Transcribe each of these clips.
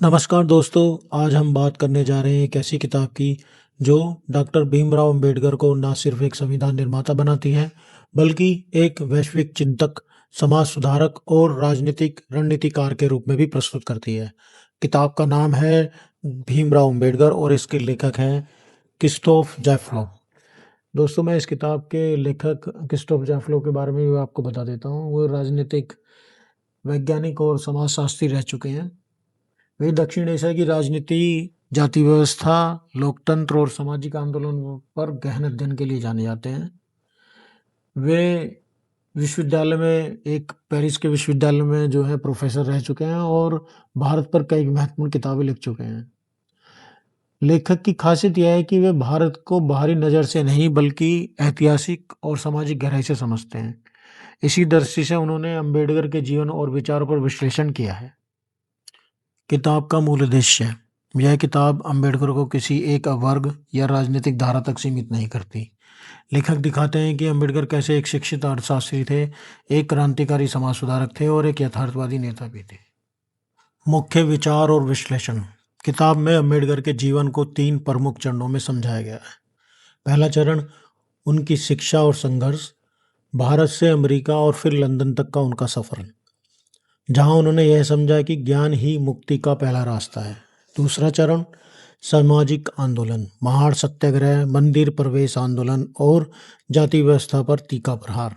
नमस्कार दोस्तों। आज हम बात करने जा रहे हैं एक ऐसी किताब की जो डॉक्टर भीमराव अंबेडकर को न सिर्फ एक संविधान निर्माता बनाती है बल्कि एक वैश्विक चिंतक, समाज सुधारक और राजनीतिक रणनीतिकार के रूप में भी प्रस्तुत करती है। किताब का नाम है भीमराव अंबेडकर और इसके लेखक हैं क्रिस्टोफ जैफ्लो। दोस्तों, मैं इस किताब के लेखक क्रिस्टोफ जैफ्लो के बारे में भी आपको बता देता हूँ। वो राजनीतिक वैज्ञानिक और समाजशास्त्री रह चुके हैं। वे दक्षिण एशिया की राजनीति, जाति व्यवस्था, लोकतंत्र और सामाजिक आंदोलन पर गहन अध्ययन के लिए जाने जाते हैं। वे विश्वविद्यालय में एक पेरिस के विश्वविद्यालय में जो है प्रोफेसर रह चुके हैं और भारत पर कई महत्वपूर्ण किताबें लिख चुके हैं। लेखक की खासियत यह है कि वे भारत को बाहरी नज़र से नहीं बल्कि ऐतिहासिक और सामाजिक गहराई से समझते हैं। इसी दृष्टि से उन्होंने अंबेडकर के जीवन और विचारों पर विश्लेषण किया है। किताब का मूल उद्देश्य। यह किताब अंबेडकर को किसी एक वर्ग या राजनीतिक धारा तक सीमित नहीं करती। लेखक दिखाते हैं कि अंबेडकर कैसे एक शिक्षित अर्थशास्त्री थे, एक क्रांतिकारी समाज सुधारक थे और एक यथार्थवादी नेता भी थे। मुख्य विचार और विश्लेषण। किताब में अंबेडकर के जीवन को 3 प्रमुख चरणों में समझाया गया है। पहला चरण उनकी शिक्षा और संघर्ष, भारत से अमेरिका और फिर लंदन तक का उनका सफर, जहां उन्होंने यह समझा कि ज्ञान ही मुक्ति का पहला रास्ता है। दूसरा चरण सामाजिक आंदोलन, महाड़ सत्याग्रह, मंदिर प्रवेश आंदोलन और जाति व्यवस्था पर तीखा प्रहार।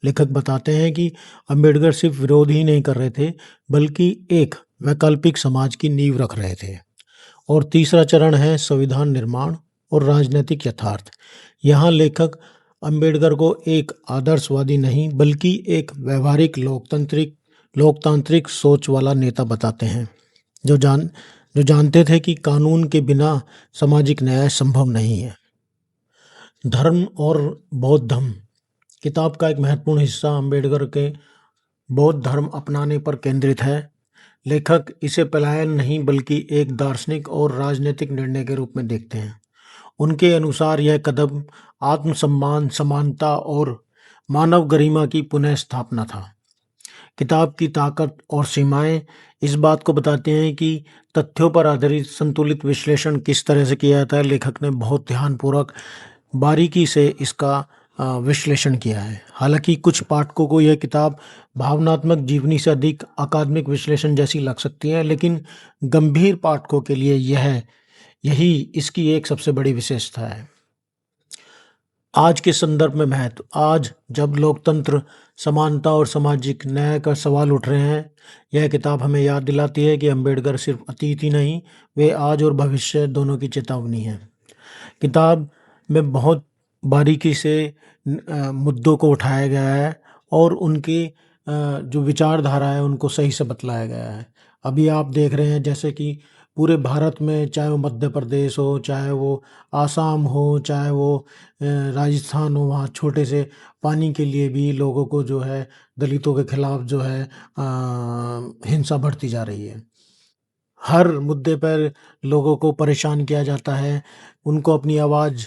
लेखक बताते हैं कि अंबेडकर सिर्फ विरोध ही नहीं कर रहे थे बल्कि एक वैकल्पिक समाज की नींव रख रहे थे। और तीसरा चरण है संविधान निर्माण और राजनीतिक यथार्थ। यहाँ लेखक अंबेडकर को एक आदर्शवादी नहीं बल्कि एक व्यवहारिक लोकतांत्रिक सोच वाला नेता बताते हैं, जो जानते थे कि कानून के बिना सामाजिक न्याय संभव नहीं है। धर्म और बौद्ध धर्म। किताब का एक महत्वपूर्ण हिस्सा अंबेडकर के बौद्ध धर्म अपनाने पर केंद्रित है। लेखक इसे पलायन नहीं बल्कि एक दार्शनिक और राजनीतिक निर्णय के रूप में देखते हैं। उनके अनुसार यह कदम आत्मसम्मान, समानता और मानव गरिमा की पुनः स्थापना था। किताब की ताकत और सीमाएं इस बात को बताते हैं कि तथ्यों पर आधारित संतुलित विश्लेषण किस तरह से किया जाता है। लेखक ने बहुत ध्यानपूर्वक बारीकी से इसका विश्लेषण किया है। हालांकि कुछ पाठकों को यह किताब भावनात्मक जीवनी से अधिक अकादमिक विश्लेषण जैसी लग सकती है, लेकिन गंभीर पाठकों के लिए यही इसकी एक सबसे बड़ी विशेषता है। आज के संदर्भ में महत्व। आज जब लोकतंत्र, समानता और सामाजिक न्याय का सवाल उठ रहे हैं, यह किताब हमें याद दिलाती है कि अंबेडकर सिर्फ अतीत ही नहीं, वे आज और भविष्य दोनों की चेतावनी है। किताब में बहुत बारीकी से मुद्दों को उठाया गया है और उनकी जो विचारधारा है उनको सही से बतलाया गया है। अभी आप देख रहे हैं जैसे कि पूरे भारत में, चाहे वो मध्य प्रदेश हो, चाहे वो आसाम हो, चाहे वो राजस्थान हो, वहाँ छोटे से पानी के लिए भी लोगों को जो है दलितों के खिलाफ जो है हिंसा बढ़ती जा रही है। हर मुद्दे पर लोगों को परेशान किया जाता है, उनको अपनी आवाज़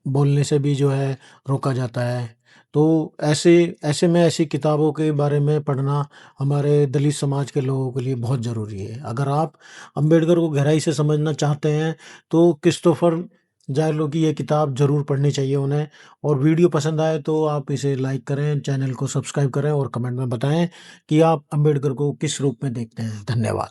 बोलने से भी जो है रोका जाता है। तो ऐसे ऐसे में ऐसी किताबों के बारे में पढ़ना हमारे दलित समाज के लोगों के लिए बहुत ज़रूरी है। अगर आप अंबेडकर को गहराई से समझना चाहते हैं तो क्रिस्टोफर जायलो की ये किताब ज़रूर पढ़नी चाहिए उन्हें। और वीडियो पसंद आए तो आप इसे लाइक करें, चैनल को सब्सक्राइब करें और कमेंट में बताएं कि आप अंबेडकर को किस रूप में देखते हैं। धन्यवाद।